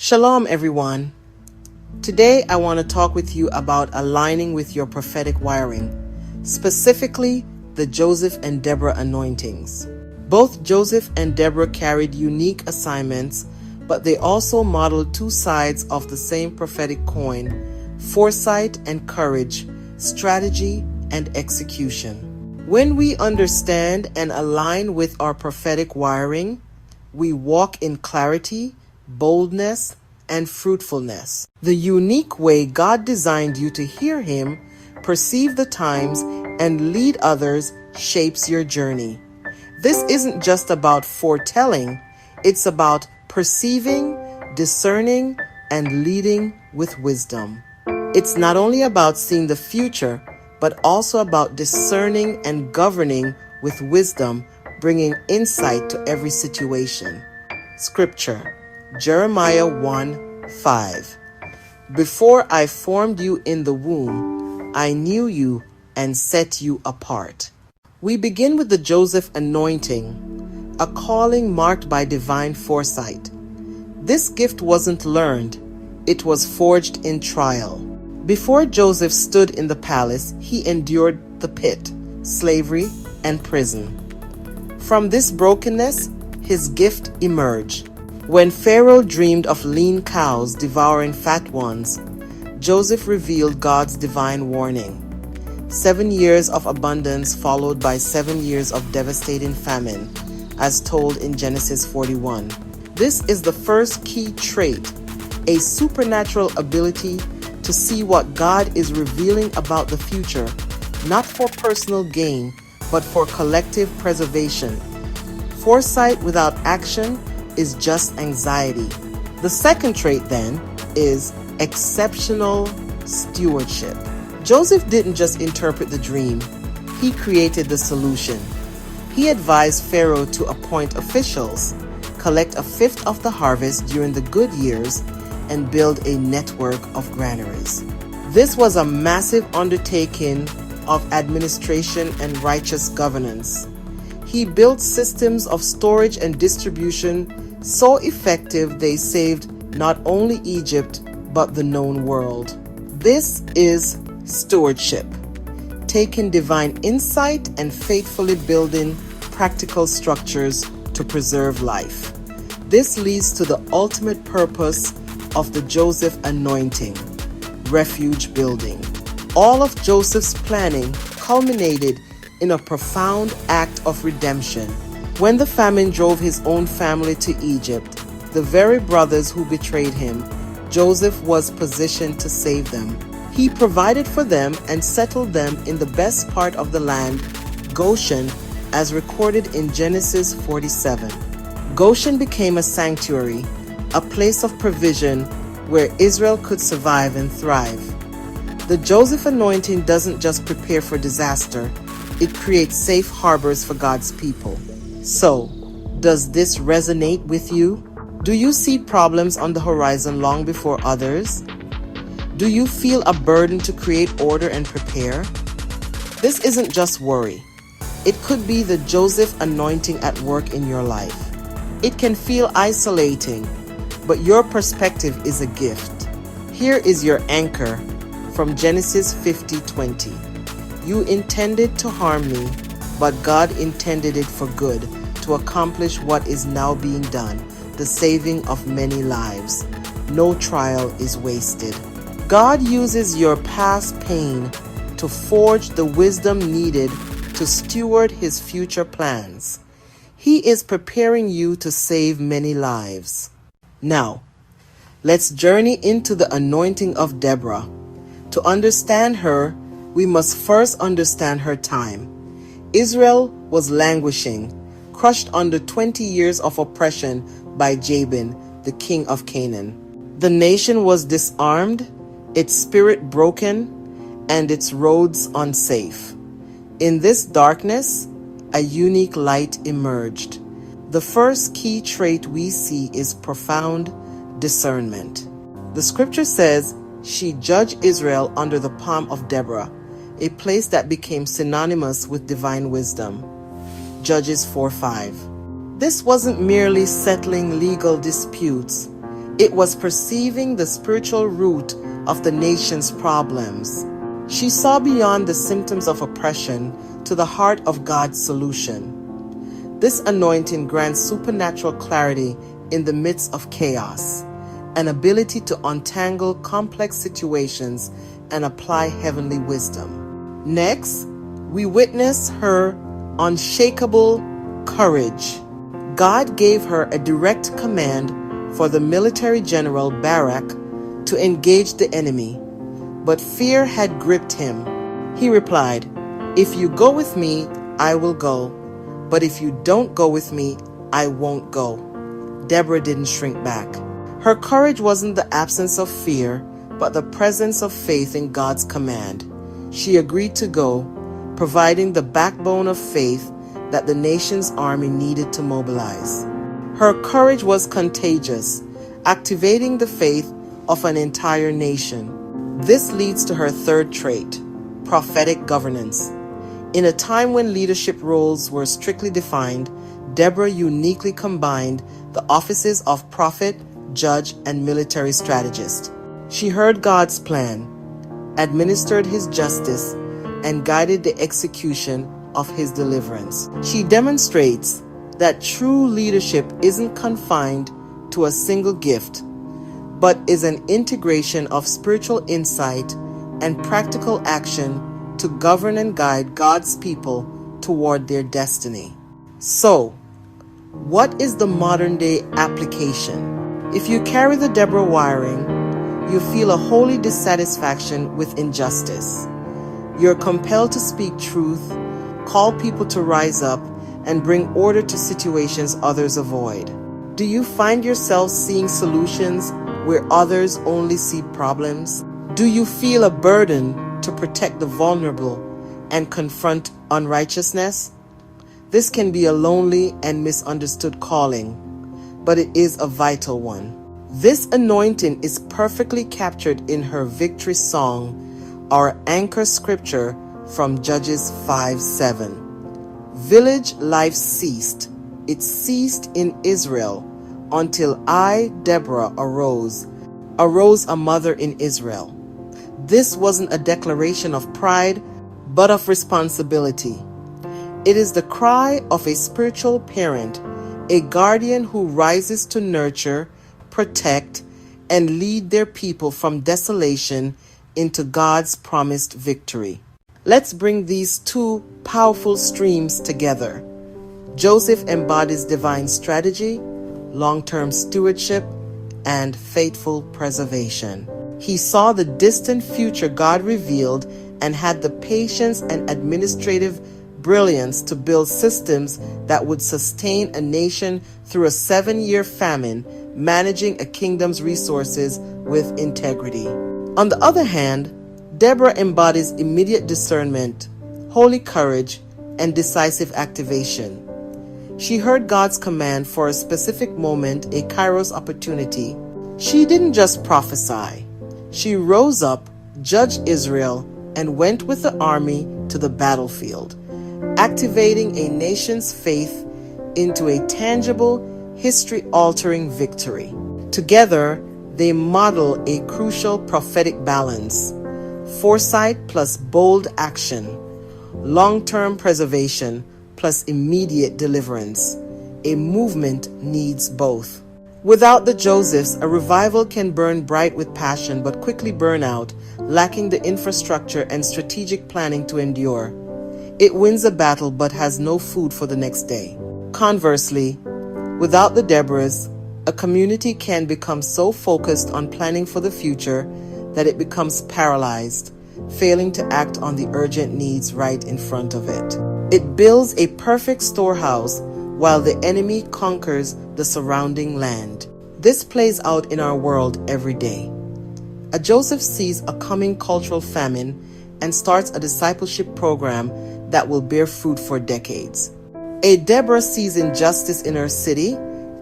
Shalom, everyone. Today, I want to talk with you about aligning with your prophetic wiring, specifically the Joseph and Deborah anointings. Both Joseph and Deborah carried unique assignments, but they also modeled two sides of the same prophetic coin: foresight and courage, strategy and execution. When we understand and align with our prophetic wiring, we walk in clarity, boldness, and fruitfulness. The unique way God designed you to hear Him, perceive the times, and lead others shapes your journey. This isn't just about foretelling, it's about perceiving, discerning, and leading with wisdom. It's not only about seeing the future, but also about discerning and governing with wisdom, bringing insight to every situation. Scripture, Jeremiah 1:5. Before I formed you in the womb, I knew you and set you apart. We begin with the Joseph anointing, a calling marked by divine foresight. This gift wasn't learned, it was forged in trial. Before Joseph stood in the palace, he endured the pit, slavery, and prison. From this brokenness, his gift emerged. When Pharaoh dreamed of lean cows devouring fat ones, Joseph revealed God's divine warning. 7 years of abundance followed by 7 years of devastating famine, as told in Genesis 41. This is the first key trait, a supernatural ability to see what God is revealing about the future, not for personal gain, but for collective preservation. Foresight without action is just anxiety. The second trait, then, is exceptional stewardship. Joseph didn't just interpret the dream, he created the solution. He advised Pharaoh to appoint officials, collect a fifth of the harvest during the good years, and build a network of granaries. This was a massive undertaking of administration and righteous governance. He built systems of storage and distribution so effective they saved not only Egypt, but the known world. This is stewardship, taking divine insight and faithfully building practical structures to preserve life. This leads to the ultimate purpose of the Joseph anointing, refuge building. All of Joseph's planning culminated in a profound act of redemption. When the famine drove his own family to Egypt, the very brothers who betrayed him, Joseph was positioned to save them. He provided for them and settled them in the best part of the land, Goshen, as recorded in Genesis 47. Goshen became a sanctuary, a place of provision where Israel could survive and thrive. The Joseph anointing doesn't just prepare for disaster, it creates safe harbors for God's people. So, does this resonate with you? Do you see problems on the horizon long before others? Do you feel a burden to create order and prepare? This isn't just worry. It could be the Joseph anointing at work in your life. It can feel isolating, but your perspective is a gift. Here is your anchor from Genesis 50:20. You intended to harm me, but God intended it for good, to accomplish what is now being done, the saving of many lives. No trial is wasted. God uses your past pain to forge the wisdom needed to steward His future plans. He is preparing you to save many lives. Now, let's journey into the anointing of Deborah. To understand her, we must first understand her time. Israel was languishing, crushed under 20 years of oppression by Jabin, the king of Canaan. The nation was disarmed, its spirit broken, and its roads unsafe. In this darkness, a unique light emerged. The first key trait we see is profound discernment. The scripture says, she judged Israel under the palm of Deborah, a place that became synonymous with divine wisdom. Judges 4:5. This wasn't merely settling legal disputes. It was perceiving the spiritual root of the nation's problems. She saw beyond the symptoms of oppression to the heart of God's solution. This anointing grants supernatural clarity in the midst of chaos, an ability to untangle complex situations and apply heavenly wisdom. Next, we witness her unshakable courage. God gave her a direct command for the military general Barak to engage the enemy, but fear had gripped him. He replied, "If you go with me, I will go, but if you don't go with me, I won't go." Deborah didn't shrink back. Her courage wasn't the absence of fear, but the presence of faith in God's command. She agreed to go, providing the backbone of faith that the nation's army needed to mobilize. Her courage was contagious, activating the faith of an entire nation. This leads to her third trait, prophetic governance. In a time when leadership roles were strictly defined, Deborah uniquely combined the offices of prophet, judge, and military strategist. She heard God's plan, administered his justice, and guided the execution of his deliverance. She demonstrates that true leadership isn't confined to a single gift, but is an integration of spiritual insight and practical action to govern and guide God's people toward their destiny. So, what is the modern day application? If you carry the Deborah wiring, you feel a holy dissatisfaction with injustice. You're compelled to speak truth, call people to rise up, and bring order to situations others avoid. Do you find yourself seeing solutions where others only see problems? Do you feel a burden to protect the vulnerable and confront unrighteousness? This can be a lonely and misunderstood calling, but it is a vital one. This anointing is perfectly captured in her victory song, our anchor scripture from Judges 5:7. Village life ceased. It ceased in Israel until I, Deborah, arose a mother in Israel. This wasn't a declaration of pride, but of responsibility. It is the cry of a spiritual parent, a guardian who rises to nurture, protect, and lead their people from desolation into God's promised victory. Let's bring these two powerful streams together. Joseph embodies divine strategy, long-term stewardship, and faithful preservation. He saw the distant future God revealed and had the patience and administrative brilliance to build systems that would sustain a nation through a 7-year famine, managing a kingdom's resources with integrity. On the other hand, Deborah embodies immediate discernment, holy courage, and decisive activation. She heard God's command for a specific moment, a kairos opportunity. She didn't just prophesy. She rose up, judged Israel, and went with the army to the battlefield, activating a nation's faith into a tangible, history-altering victory. Together, they model a crucial prophetic balance: foresight plus bold action, long-term preservation plus immediate deliverance. A movement needs both. Without the Josephs, a revival can burn bright with passion but quickly burn out, lacking the infrastructure and strategic planning to endure. It wins a battle but has no food for the next day. Conversely, without the Deborahs, a community can become so focused on planning for the future that it becomes paralyzed, failing to act on the urgent needs right in front of it. It builds a perfect storehouse while the enemy conquers the surrounding land. This plays out in our world every day. A Joseph sees a coming cultural famine and starts a discipleship program that will bear fruit for decades. A Deborah sees injustice in her city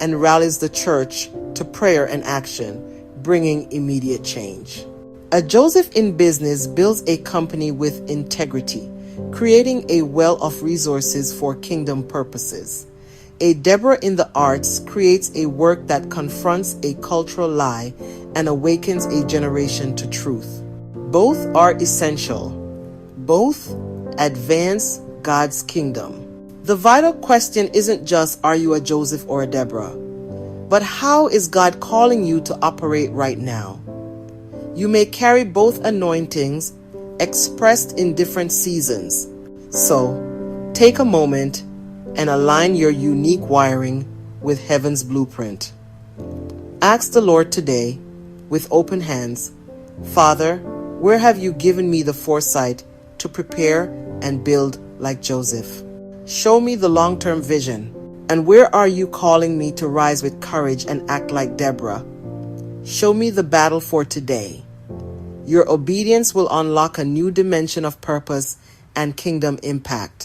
and rallies the church to prayer and action, bringing immediate change. A Joseph in business builds a company with integrity, creating a well of resources for kingdom purposes. A Deborah in the arts creates a work that confronts a cultural lie and awakens a generation to truth. Both are essential. Both advance God's kingdom. The vital question isn't just, are you a Joseph or a Deborah? But how is God calling you to operate right now? You may carry both anointings expressed in different seasons. So, take a moment and align your unique wiring with heaven's blueprint. Ask the Lord today, with open hands, Father, where have you given me the foresight to prepare and build like Joseph? Show me the long-term vision. And where are you calling me to rise with courage and act like Deborah? Show me the battle for today. Your obedience will unlock a new dimension of purpose and kingdom impact.